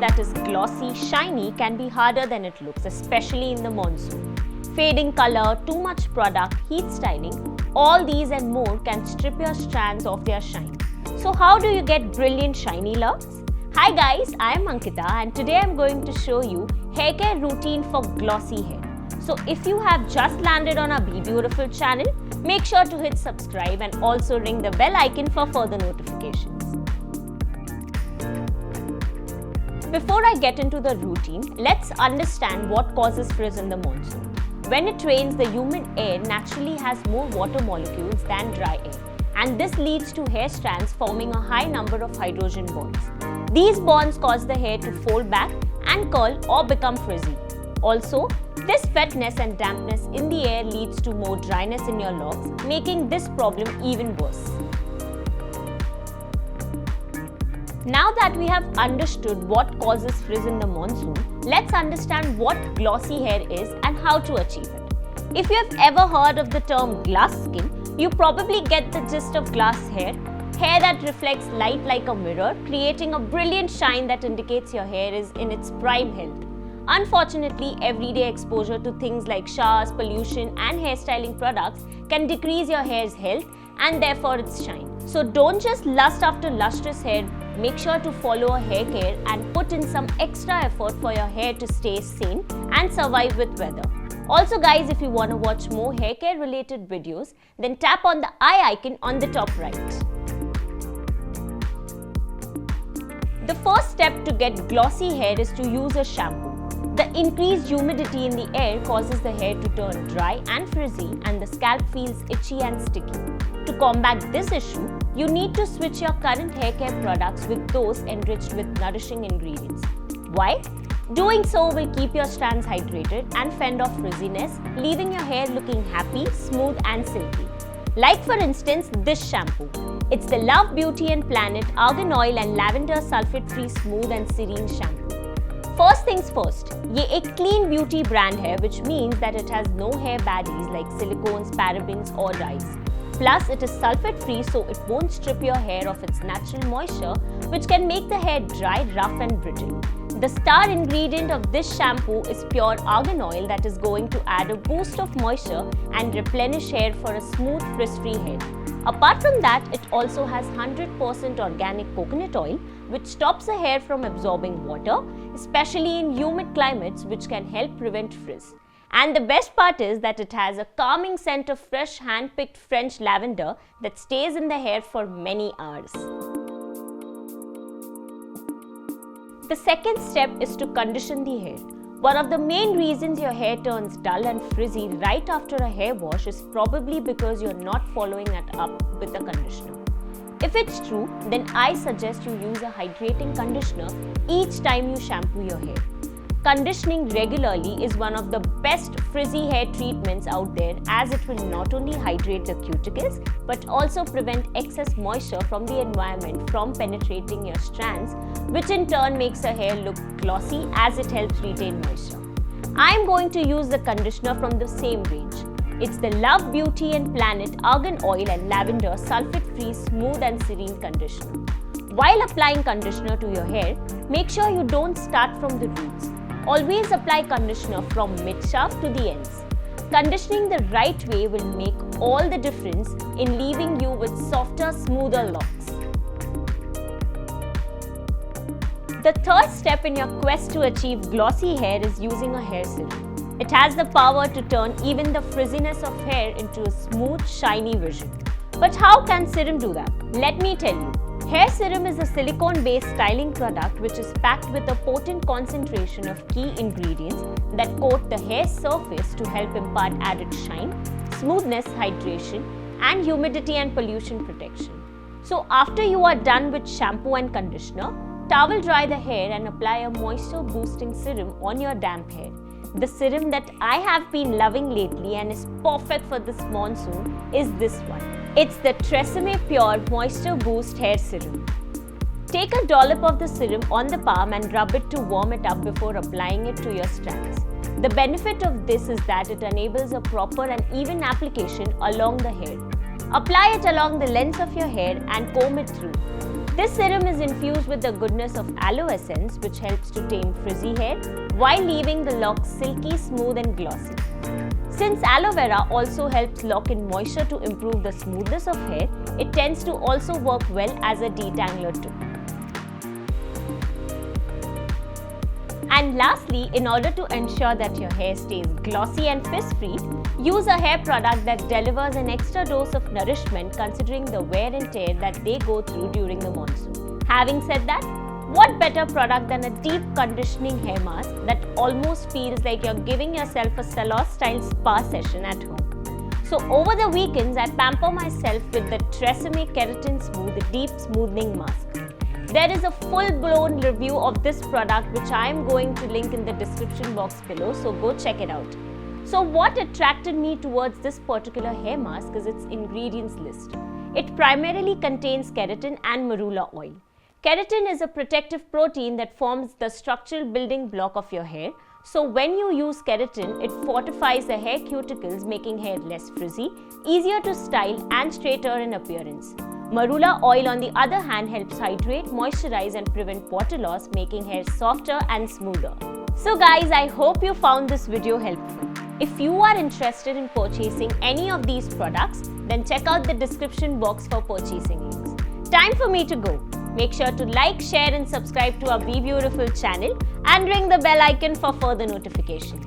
that is glossy, shiny can be harder than it looks, especially in the monsoon. Fading color, too much product, heat styling, all these and more can strip your strands of their shine. So how do you get brilliant shiny locks? Hi guys, I am Ankita and today I am going to show you hair care routine for glossy hair. So if you have just landed on our Be Beautiful channel, make sure to hit subscribe and also ring the bell icon for further notifications. Before I get into the routine, let's understand what causes frizz in the monsoon. When it rains, the humid air naturally has more water molecules than dry air, and this leads to hair strands forming a high number of hydrogen bonds. These bonds cause the hair to fold back and curl or become frizzy. Also, this wetness and dampness in the air leads to more dryness in your locks, making this problem even worse. Now that we have understood what causes frizz in the monsoon, let's understand what glossy hair is and how to achieve it. If you have ever heard of the term glass skin, you probably get the gist of glass hair that reflects light like a mirror, creating a brilliant shine that indicates your hair is in its prime health. Unfortunately, everyday exposure to things like showers, pollution and hairstyling products can decrease your hair's health and therefore its shine. So don't just lust after lustrous hair, make sure to follow a hair care and put in some extra effort for your hair to stay sane and survive with weather. Also guys, if you want to watch more hair care related videos, then tap on the eye icon on the top right. The first step to get glossy hair is to use a shampoo. The increased humidity in the air causes the hair to turn dry and frizzy and the scalp feels itchy and sticky. To combat this issue, you need to switch your current hair care products with those enriched with nourishing ingredients. Why? Doing so will keep your strands hydrated and fend off frizziness, leaving your hair looking happy, smooth and silky. Like for instance, this shampoo. It's the Love Beauty and Planet Argan Oil and Lavender Sulfate Free Smooth and Serene Shampoo. First things first, ये एक clean beauty brand है, which means that it has no hair baddies like silicones, parabens or dyes. Plus, it is sulfate free, so it won't strip your hair of its natural moisture, which can make the hair dry, rough and brittle. The star ingredient of this shampoo is pure argan oil that is going to add a boost of moisture and replenish hair for a smooth, frizz-free hair. Apart from that, it also has 100% organic coconut oil, which stops the hair from absorbing water, especially in humid climates, which can help prevent frizz. And the best part is that it has a calming scent of fresh hand-picked French lavender that stays in the hair for many hours. The second step is to condition the hair. One of the main reasons your hair turns dull and frizzy right after a hair wash is probably because you're not following it up with a conditioner. If it's true, then I suggest you use a hydrating conditioner each time you shampoo your hair. Conditioning regularly is one of the best frizzy hair treatments out there, as it will not only hydrate the cuticles but also prevent excess moisture from the environment from penetrating your strands, which in turn makes the hair look glossy as it helps retain moisture. I am going to use the conditioner from the same range. It's the Love Beauty and Planet Argan Oil and Lavender Sulfate Free Smooth and Serene Conditioner. While applying conditioner to your hair, make sure you don't start from the roots. Always apply conditioner from mid-shaft to the ends. Conditioning the right way will make all the difference in leaving you with softer, smoother locks. The third step in your quest to achieve glossy hair is using a hair serum. It has the power to turn even the frizziness of hair into a smooth, shiny vision. But how can serum do that? Let me tell you. Hair serum is a silicone-based styling product which is packed with a potent concentration of key ingredients that coat the hair's surface to help impart added shine, smoothness, hydration, and humidity and pollution protection. So after you are done with shampoo and conditioner, towel dry the hair and apply a moisture-boosting serum on your damp hair. The serum that I have been loving lately and is perfect for this monsoon is this one. It's the TRESemmé Pure Moisture Boost Hair Serum. Take a dollop of the serum on the palm and rub it to warm it up before applying it to your strands. The benefit of this is that it enables a proper and even application along the hair. Apply it along the length of your hair and comb it through. This serum is infused with the goodness of aloe essence, which helps to tame frizzy hair while leaving the locks silky, smooth and glossy. Since aloe vera also helps lock in moisture to improve the smoothness of hair, it tends to also work well as a detangler too. And lastly, in order to ensure that your hair stays glossy and frizz-free, use a hair product that delivers an extra dose of nourishment considering the wear and tear that they go through during the monsoon. Having said that, what better product than a deep conditioning hair mask that almost feels like you're giving yourself a salon-style spa session at home. So over the weekends, I pamper myself with the Tresemme Keratin Smooth Deep Smoothing Mask. There is a full-blown review of this product which I am going to link in the description box below, so go check it out. So what attracted me towards this particular hair mask is its ingredients list. It primarily contains keratin and marula oil. Keratin is a protective protein that forms the structural building block of your hair. So when you use keratin, it fortifies the hair cuticles, making hair less frizzy, easier to style and straighter in appearance. Marula oil on the other hand helps hydrate, moisturize and prevent water loss, making hair softer and smoother. So guys, I hope you found this video helpful. If you are interested in purchasing any of these products, then check out the description box for purchasing links. Time for me to go. Make sure to like, share and subscribe to our Be Beautiful channel and ring the bell icon for further notifications.